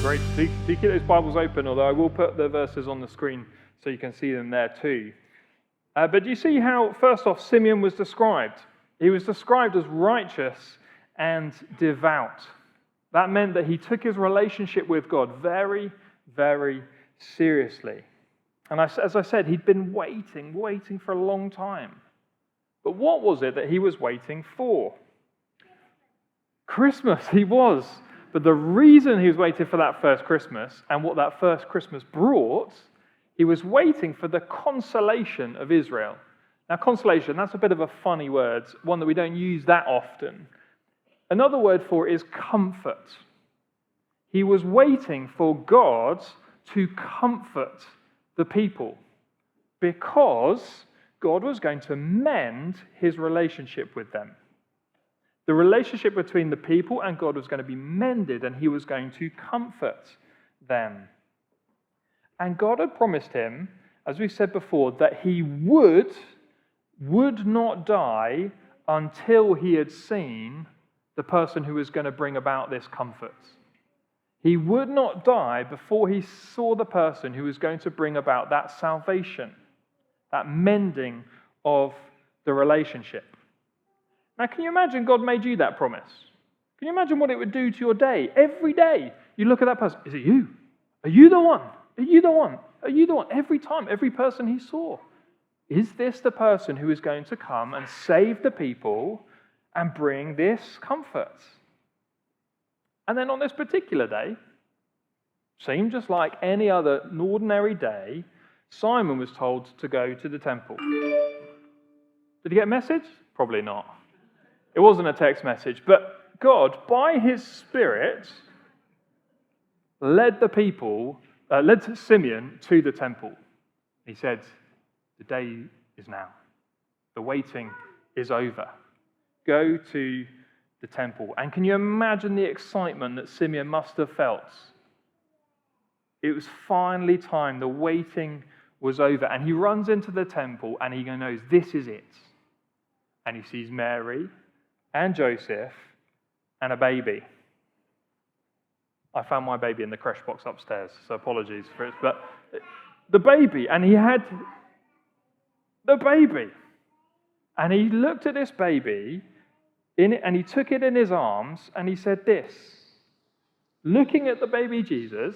Great. Do keep those Bibles open, although I will put the verses on the screen so you can see them there too. But do you see how, first off, Simeon was described? He was described as righteous and devout. That meant that he took his relationship with God very, very seriously. And as I said, he'd been waiting for a long time. But what was it that he was waiting for? Christmas, he was. But the reason he was waiting for that first Christmas and what that first Christmas brought, he was waiting for the consolation of Israel. Now, consolation, that's a bit of a funny word, one that we don't use that often. Another word for it is comfort. He was waiting for God to comfort the people because God was going to mend his relationship with them. The relationship between the people and God was going to be mended, and he was going to comfort them. And God had promised him, as we said before, that he would not die until he had seen the person who was going to bring about this comfort. He would not die before he saw the person who was going to bring about that salvation, that mending of the relationship. Now, can you imagine God made you that promise? Can you imagine what it would do to your day? Every day, you look at that person. Is it you? Are you the one? Are you the one? Are you the one? Every time, every person he saw. Is this the person who is going to come and save the people and bring this comfort? And then on this particular day, seemed just like any other ordinary day, Simon was told to go to the temple. Did he get a message? Probably not. It wasn't a text message, but God, by his Spirit, led Simeon to the temple. He said, the day is now. The waiting is over. Go to the temple. And can you imagine the excitement that Simeon must have felt? It was finally time. The waiting was over. And he runs into the temple and he knows this is it. And he sees Mary and Joseph and a baby. I found my baby in the creche box upstairs, so apologies for it. But the baby, and he had the baby. And he looked at this baby and he took it in his arms and he said this, looking at the baby Jesus,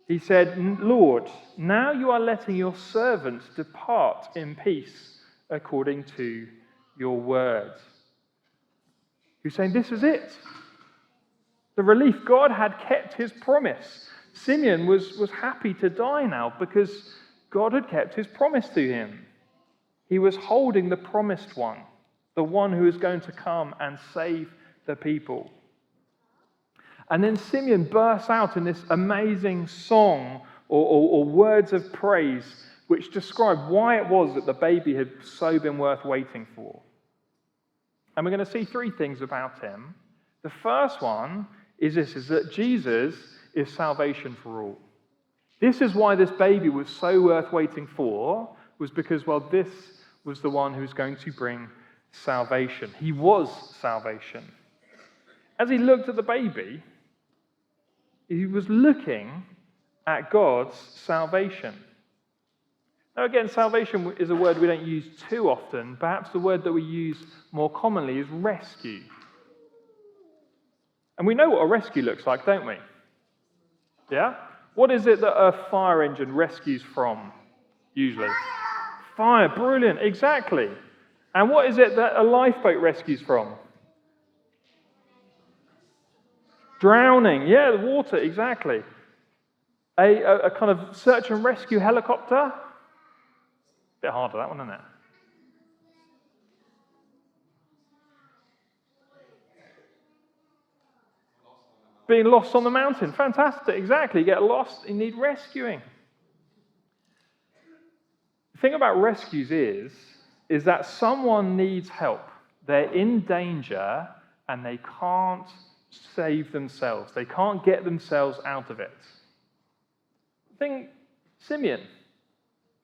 he said, Lord, now you are letting your servant depart in peace according to your word. He's saying this is it. The relief. God had kept his promise. Simeon was happy to die now because God had kept his promise to him. He was holding the promised one, the one who is going to come and save the people. And then Simeon bursts out in this amazing song or words of praise which describe why it was that the baby had so been worth waiting for. And we're going to see three things about him. The first one is that Jesus is salvation for all. This is why this baby was so worth waiting for, was because, well, this was the one who was going to bring salvation. He was salvation. As he looked at the baby, he was looking at God's salvation. Now, again, salvation is a word we don't use too often. Perhaps the word that we use more commonly is rescue. And we know what a rescue looks like, don't we? Yeah? What is it that a fire engine rescues from, usually? Fire, brilliant, exactly. And what is it that a lifeboat rescues from? Drowning, yeah, the water, exactly. A kind of search and rescue helicopter? Bit harder, that one, isn't it? Being lost on the mountain. Fantastic, exactly. You get lost, you need rescuing. The thing about rescues is that someone needs help. They're in danger and they can't save themselves. They can't get themselves out of it. Think, Simeon,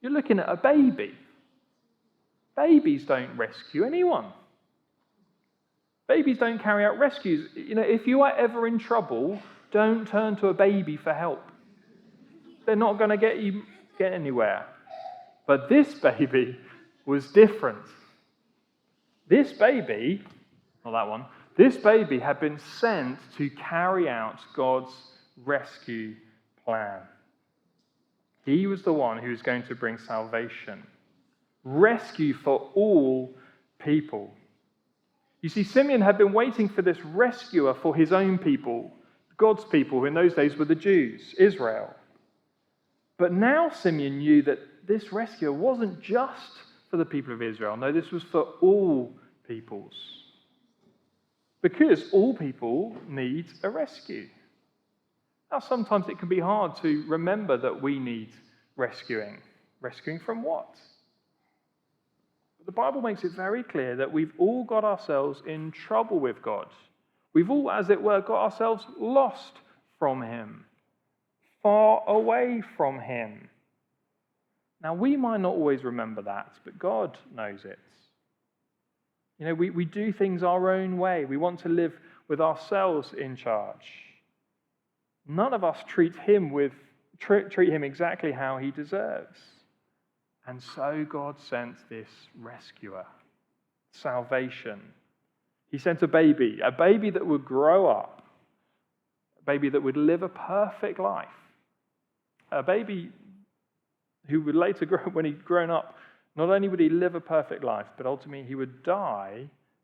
you're looking at a baby. Babies don't rescue anyone. Babies don't carry out rescues. If you are ever in trouble, don't turn to a baby for help. They're not going to get anywhere. But this baby was different. This baby, not that one, this baby had been sent to carry out God's rescue plan. He was the one who was going to bring salvation, rescue for all people. You see, Simeon had been waiting for this rescuer for his own people, God's people, who in those days were the Jews, Israel. But now Simeon knew that this rescuer wasn't just for the people of Israel. No, this was for all peoples. Because all people need a rescue. Now, sometimes it can be hard to remember that we need rescuing. Rescuing from what? But the Bible makes it very clear that we've all got ourselves in trouble with God. We've all, as it were, got ourselves lost from Him, far away from Him. Now, we might not always remember that, but God knows it. We do things our own way. We want to live with ourselves in charge. None of us treat him exactly how he deserves. And so God sent this rescuer, salvation. He sent a baby that would grow up, a baby that would live a perfect life, a baby who would later grow, when he'd grown up, not only would he live a perfect life, but ultimately he would die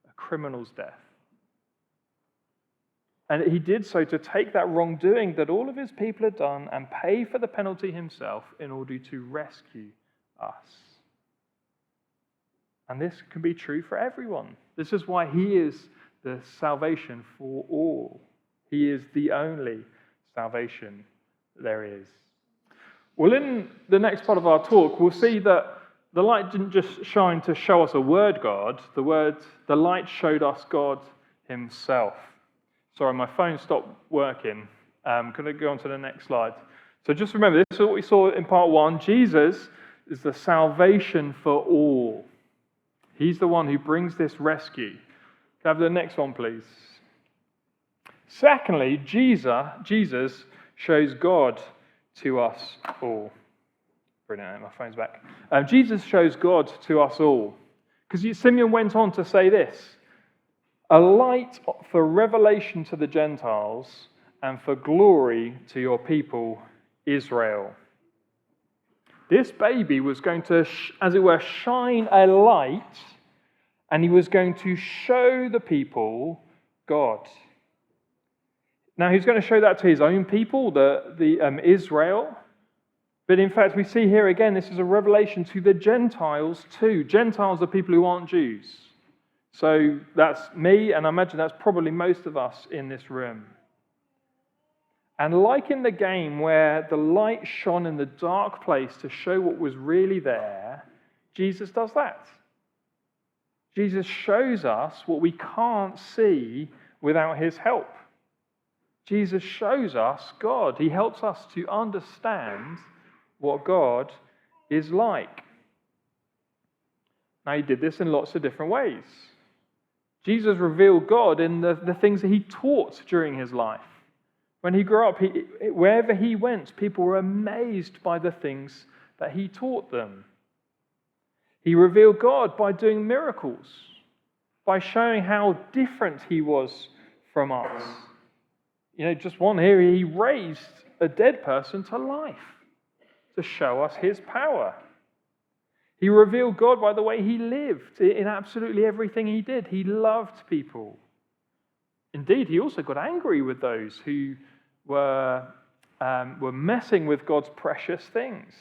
a criminal's death. And he did so to take that wrongdoing that all of his people had done and pay for the penalty himself in order to rescue us. And this can be true for everyone. This is why he is the salvation for all. He is the only salvation there is. Well, in the next part of our talk, we'll see that the light didn't just shine to show us a word God. The light showed us God himself. Sorry, my phone stopped working. Can I go on to the next slide? So just remember, this is what we saw in part 1. Jesus is the salvation for all. He's the one who brings this rescue. Can I have the next one, please? Secondly, Jesus shows God to us all. Brilliant, my phone's back. Jesus shows God to us all. Because Simeon went on to say this: a light for revelation to the Gentiles and for glory to your people, Israel. This baby was going to, as it were, shine a light, and he was going to show the people God. Now, he's going to show that to his own people, the Israel. But in fact, we see here again, this is a revelation to the Gentiles too. Gentiles are people who aren't Jews. So that's me, and I imagine that's probably most of us in this room. And like in the game where the light shone in the dark place to show what was really there, Jesus does that. Jesus shows us what we can't see without his help. Jesus shows us God. He helps us to understand what God is like. Now, he did this in lots of different ways. Jesus revealed God in the things that he taught during his life. When he grew up, wherever he went, people were amazed by the things that he taught them. He revealed God by doing miracles, by showing how different he was from us. Just one here, he raised a dead person to life to show us his power. He revealed God by the way he lived in absolutely everything he did. He loved people. Indeed, he also got angry with those who were messing with God's precious things.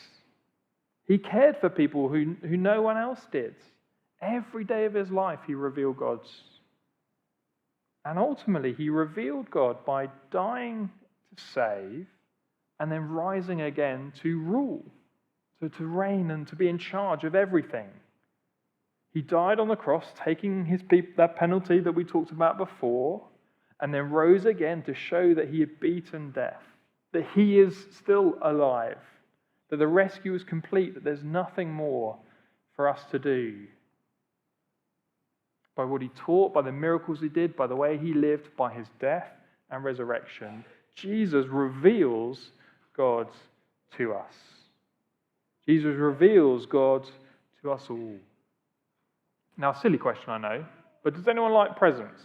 He cared for people who no one else did. Every day of his life, he revealed God's. And ultimately, he revealed God by dying to save and then rising again to rule, to reign and to be in charge of everything. He died on the cross, taking that penalty that we talked about before, and then rose again to show that he had beaten death, that he is still alive, that the rescue is complete, that there's nothing more for us to do. by what he taught, by the miracles he did, by the way he lived, by his death and resurrection, Jesus reveals God to us. Jesus reveals God to us all. Now, a silly question, I know, but does anyone like presents?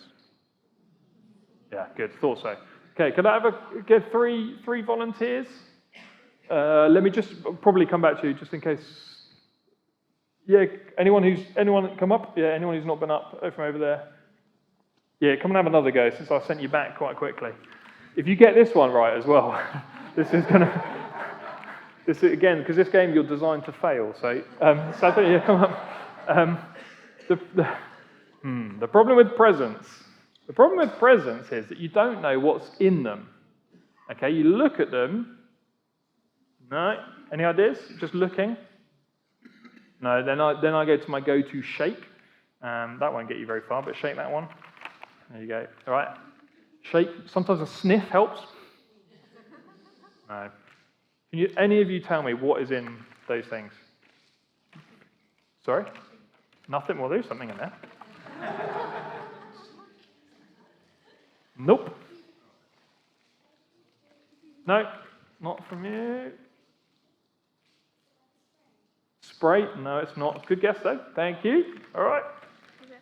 Yeah, good. Thought so. Okay, could I get three volunteers? Let me just probably come back to you just in case. Yeah, anyone come up? Yeah, anyone who's not been up from over there? Yeah, come and have another go since I sent you back quite quickly. If you get this one right as well, this is again, because this game you're designed to fail. So I think, yeah, come up. The problem with presents is that you don't know what's in them. Okay, you look at them. No, any ideas? Just looking. No, then I go to my go-to shake. That won't get you very far, but shake that one. There you go. All right. Shake. Sometimes a sniff helps. No. Can any of you tell me what is in those things? Sorry? Nothing? Well, there's something in there. Nope. No, not from you. Spray? No, it's not. Good guess, though. Thank you. All right. Is it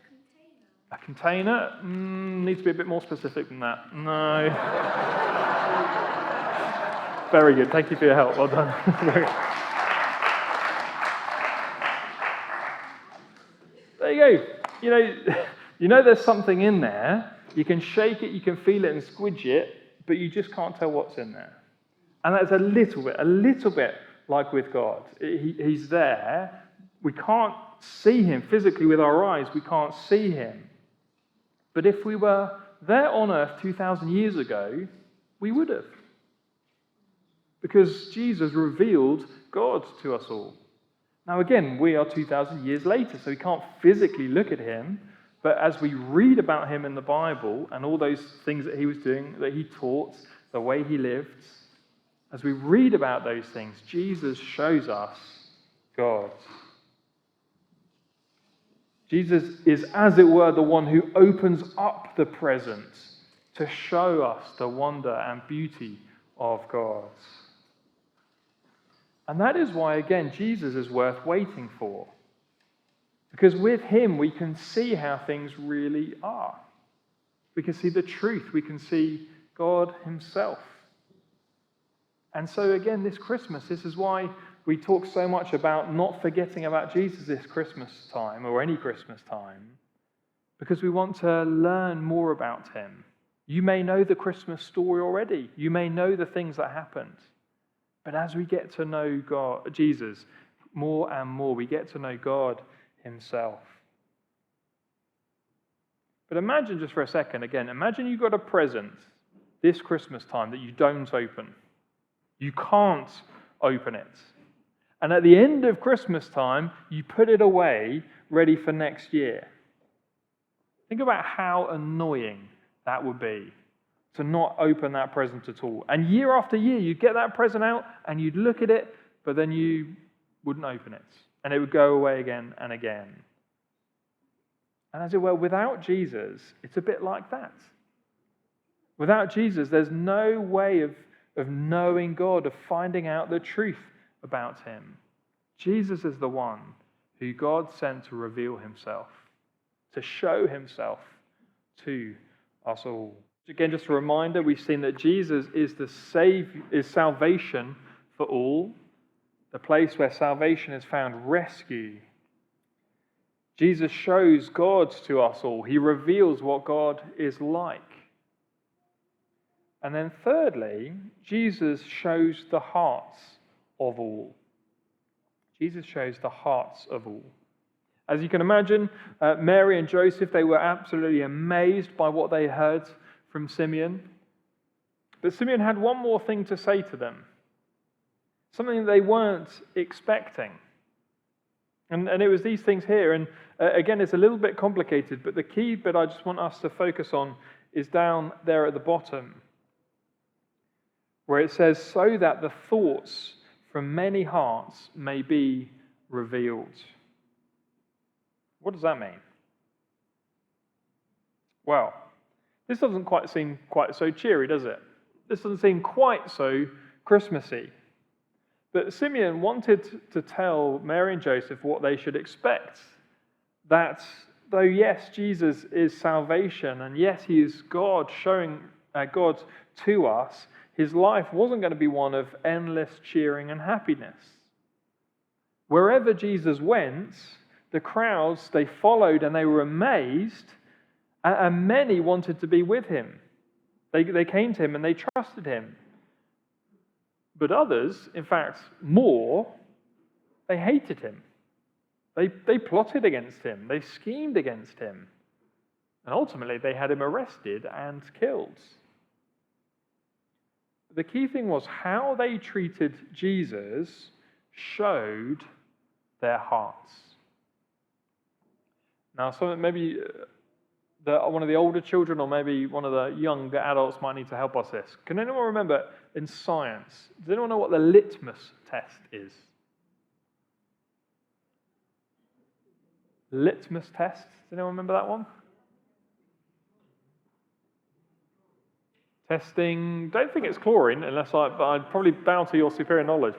A container? Needs to be a bit more specific than that. No. Very good. Thank you for your help. Well done. There you go. You know there's something in there. You can shake it, you can feel it and squidge it, but you just can't tell what's in there. And that's a little bit like with God. He's there. We can't see him physically with our eyes. We can't see him. But if we were there on earth 2,000 years ago, we would have. Because Jesus revealed God to us all. Now again, we are 2,000 years later, so we can't physically look at him. But as we read about him in the Bible and all those things that he was doing, that he taught, the way he lived, as we read about those things, Jesus shows us God. Jesus is, as it were, the one who opens up the present to show us the wonder and beauty of God. And that is why, again, Jesus is worth waiting for. Because with him, we can see how things really are. We can see the truth. We can see God himself. And so, again, this Christmas, this is why we talk so much about not forgetting about Jesus this Christmas time, or any Christmas time, because we want to learn more about him. You may know the Christmas story already. You may know the things that happened. But as we get to know Jesus more and more, we get to know God himself. But imagine just for a second, again, imagine you got a present this Christmas time that you don't open. You can't open it. And at the end of Christmas time, you put it away, ready for next year. Think about how annoying that would be to not open that present at all. And year after year, you'd get that present out and you'd look at it, but then you wouldn't open it. And it would go away again and again. And as it were, without Jesus, it's a bit like that. Without Jesus, there's no way of knowing God, of finding out the truth about him. Jesus is the one who God sent to reveal himself, to show himself to us all. Again, just a reminder, we've seen that Jesus is is salvation for all, the place where salvation is found, rescue. Jesus shows God to us all. He reveals what God is like. And then thirdly, Jesus shows the hearts of all. Jesus shows the hearts of all. As you can imagine, Mary and Joseph, they were absolutely amazed by what they heard from Simeon. But Simeon had one more thing to say to them. Something they weren't expecting. And it was these things here. And again, it's a little bit complicated, but the key bit I just want us to focus on is down there at the bottom, where it says, so that the thoughts from many hearts may be revealed. What does that mean? Well, this doesn't quite seem quite so cheery, does it? This doesn't seem quite so Christmassy. But Simeon wanted to tell Mary and Joseph what they should expect. That though, yes, Jesus is salvation, and yes, he is God, showing God to us, his life wasn't going to be one of endless cheering and happiness. Wherever Jesus went, the crowds, they followed and they were amazed, and many wanted to be with him. They came to him and they trusted him. But others, in fact, more, they hated him. They plotted against him. They schemed against him. And ultimately, they had him arrested and killed. The key thing was how they treated Jesus showed their hearts. Now, maybe one of the older children or maybe one of the younger adults might need to help us this. Can anyone remember in science, does anyone know what the litmus test is? Litmus test? Does anyone remember that one? Testing, don't think it's chlorine, unless I'd probably bow to your superior knowledge.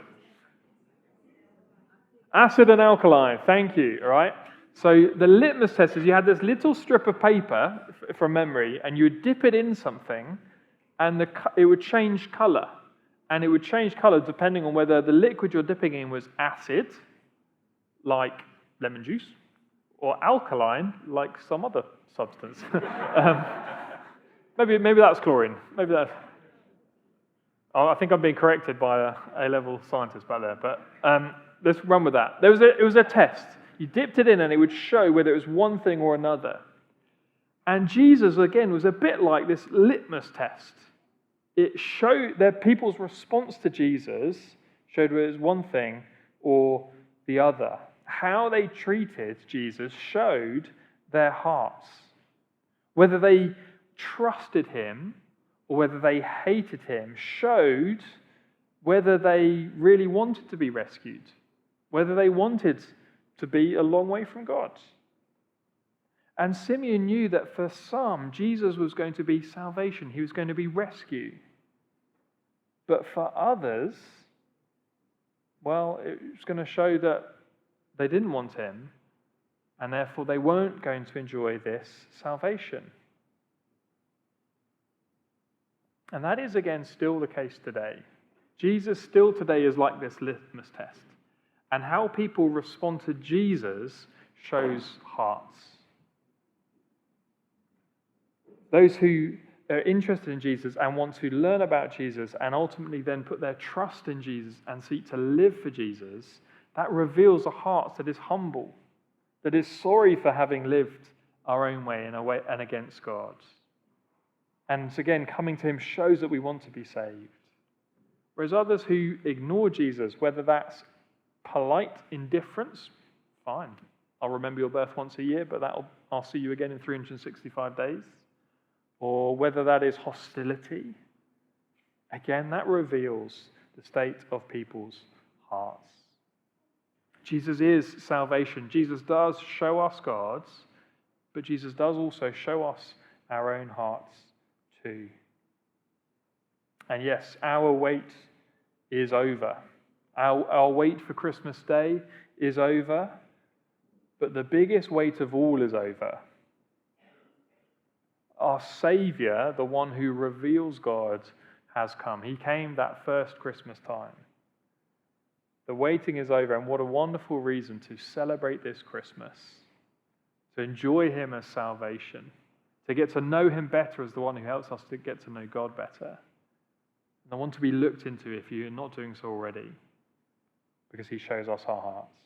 Acid and alkaline, thank you, all right? So the litmus test is you had this little strip of paper from memory, and you would dip it in something, and it would change colour. And it would change colour depending on whether the liquid you're dipping in was acid, like lemon juice, or alkaline, like some other substance. Maybe that's chlorine. Maybe that's... Oh, I think I'm being corrected by a A-level scientist back there, but let's run with that. It was a test. You dipped it in and it would show whether it was one thing or another. And Jesus, again, was a bit like this litmus test. It showed that people's response to Jesus showed whether it was one thing or the other. How they treated Jesus showed their hearts. Whether they trusted him or whether they hated him showed whether they really wanted to be rescued, whether they wanted to be a long way from God. And Simeon knew that for some, Jesus was going to be salvation. He was going to be rescue. But for others, well, it was going to show that they didn't want him, and therefore they weren't going to enjoy this salvation. And that is, again, still the case today. Jesus still today is like this litmus test. And how people respond to Jesus shows hearts. Those who are interested in Jesus and want to learn about Jesus and ultimately then put their trust in Jesus and seek to live for Jesus, that reveals a heart that is humble, that is sorry for having lived our own way and against God. And again, coming to him shows that we want to be saved. Whereas others who ignore Jesus, whether that's polite indifference, fine. I'll remember your birth once a year, but I'll see you again in 365 days. Or whether that is hostility, again, that reveals the state of people's hearts. Jesus is salvation. Jesus does show us God's, but Jesus does also show us our own hearts too. And yes, our wait is over. Our wait for Christmas Day is over, but the biggest wait of all is over. Our Saviour, the one who reveals God, has come. He came that first Christmas time. The waiting is over, and what a wonderful reason to celebrate this Christmas, to enjoy him as salvation, to get to know him better as the one who helps us to get to know God better. And I want to be looked into if you're not doing so already, because he shows us our hearts.